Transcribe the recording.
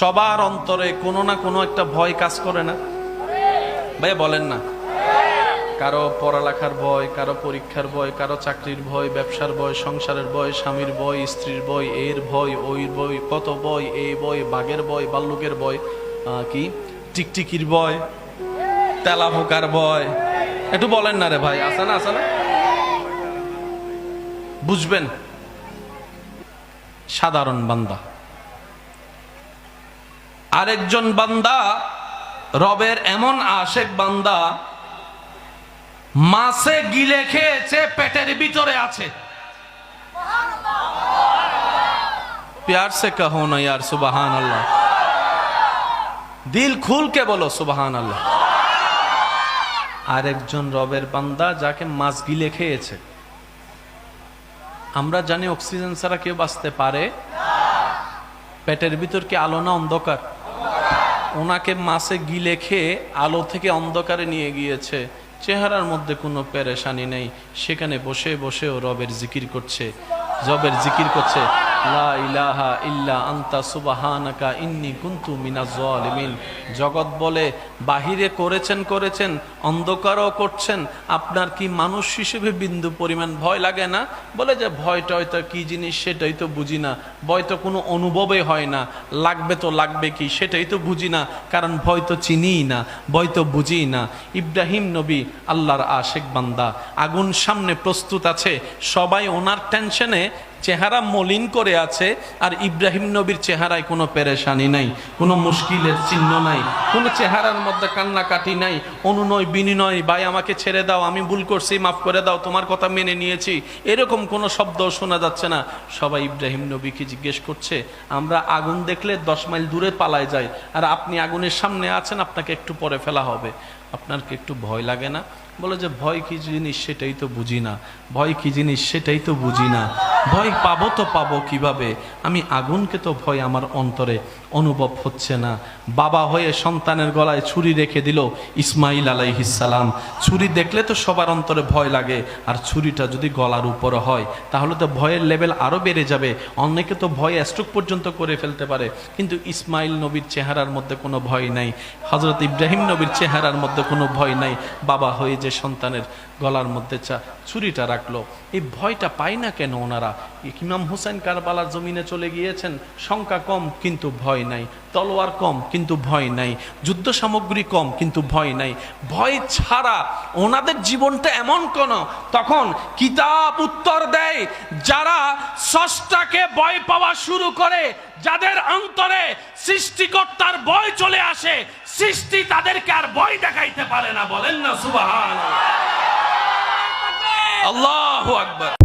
সবার অন্তরে কোনো না কোনো একটা ভয় কাজ করে না ভাই, বলেন না? কারো পড়ালেখার ভয়, কারো পরীক্ষার ভয়, কারো চাকরির ভয়, ব্যবসার ভয়, সংসারের ভয়, স্বামীর ভয়, স্ত্রীর ভয়, এর ভয়, ওই ভয়, কত ভয়, এই ভয়, বাঘের ভয়, ভাল্লুকের ভয়, কি টিকটিকির ভয়, তেলা পোকার ভয়। একটু বলেন না রে ভাই, আছে না? আছে না? বুঝবেন, সাধারণ বান্দা। আরেকজন বান্দা রবের এমন আশেক বান্দা, মাছে গিলে খেয়েছে, পেটের ভিতরে আছে। प्यार से कहो ना यार सुबहान अल्लाह, दिल खुल के बोलो सुबहान अल्लाह। আরেকজন রবের বান্দা যাকে মাছ গিলে খেয়েছে। আমরা জানি অক্সিজেন ছাড়া কেউ বাঁচতে পারে? পেটের ভিতর কি আলো না অন্ধকার? ওনাকে মাছে গিলে খেয়ে আলো থেকে অন্ধকারে নিয়ে গিয়েছে। চেহারার মধ্যে কোনো পেরেশানি নেই, সেখানে বসে বসেও রবের জিকির করছে, রবের জিকির করছে, লা ইলাহা ইল্লা আনতা সুবহানাকা ইন্নী কুনতু মিনাজ জালিমিন। জগৎ বলে বাহিরে করেছেন, অন্ধকারও করছেন, আপনার কি মানুষ হিসেবে বিন্দু পরিমাণ ভয় লাগে না? বলে যে ভয়টা হয়তো কি জিনিস সেটাই তো বুঝি না, ভয় তো কোনো অনুভবে হয় না, লাগবে তো লাগবে কি সেটাই তো বুঝি না, কারণ ভয় তো চিনিই না, ভয় তো বুঝি না। ইব্রাহিম নবী আল্লাহর আশেক বান্দা, আগুন সামনে প্রস্তুত আছে, সবাই ওনার টেনশনে চেহারা মলিন করে আছে, আর ইব্রাহিম নবীর চেহারায় কোনো পেরেশানি নাই, কোনো মুশকিলের চিহ্ন নাই, কোনো চেহারার মধ্যে কান্নাকাটি নাই, অনুনয় বিনিময়, ভাই আমাকে ছেড়ে দাও, আমি ভুল করছি, মাফ করে দাও, তোমার কথা মেনে নিয়েছি, এরকম কোনো শব্দ শোনা যাচ্ছে না। সবাই ইব্রাহিম নবীকে জিজ্ঞেস করছে, আমরা আগুন দেখলে 10 মাইল দূরে পালায় যাই, আর আপনি আগুনের সামনে আছেন, আপনাকে একটু পরে ফেলা হবে, আপনার কি একটু ভয় লাগে না? বলে যে ভয় কি জিনিস সেটাই তো বুঝি না, ভয় কি জিনিস সেটাই তো বুঝি না, ভয় পাবো তো পাবো কিভাবে, আমি আগুনকে তো ভয় আমার অন্তরে অনুভব হচ্ছে না। বাবা হয়ে সন্তানের গলায় ছুরি রেখে দিল ইসমাইল আলাইহিস সালাম। ছুরি দেখলে তো সবার অন্তরে ভয় লাগে, আর ছুরিটা যদি গলার উপরে হয় তাহলে তো ভয়ের লেভেল আরো বেড়ে যাবে, অনেকে তো ভয়ে স্ট্রোক পর্যন্ত করে ফেলতে পারে। কিন্তু ইসমাইল নবীর চেহারার মধ্যে কোনো ভয় নাই, হযরত ইব্রাহিম নবীর চেহারার মধ্যে কোনো ভয় নাই। বাবা হয়ে যে সন্তানের গলার মধ্যে ছুরিটা রাখলো, এই ভয়টা পায় না কেন ওনারা? ইমাম হুসাইন কারবালার জমিনে চলে গিয়েছেন, সংখ্যা কম কিন্তু ভয় নাই, তলোয়ার কম কিন্তু ভয় নাই, যুদ্ধ সামগ্রী কম কিন্তু ভয় নাই। ভয় ছাড়া ওনাদের জীবনটা এমন কোন, তখন কিতাব উত্তর দেয়, যারা স্রষ্টাকে ভয় পাওয়া শুরু করে, যাদের অন্তরে সৃষ্টিকর্তার ভয় চলে আসে, সৃষ্টি তাদেরকে আর ভয় দেখাইতে পারে না। বলেন না সুবহানাল্লাহ, আল্লাহু আকবার।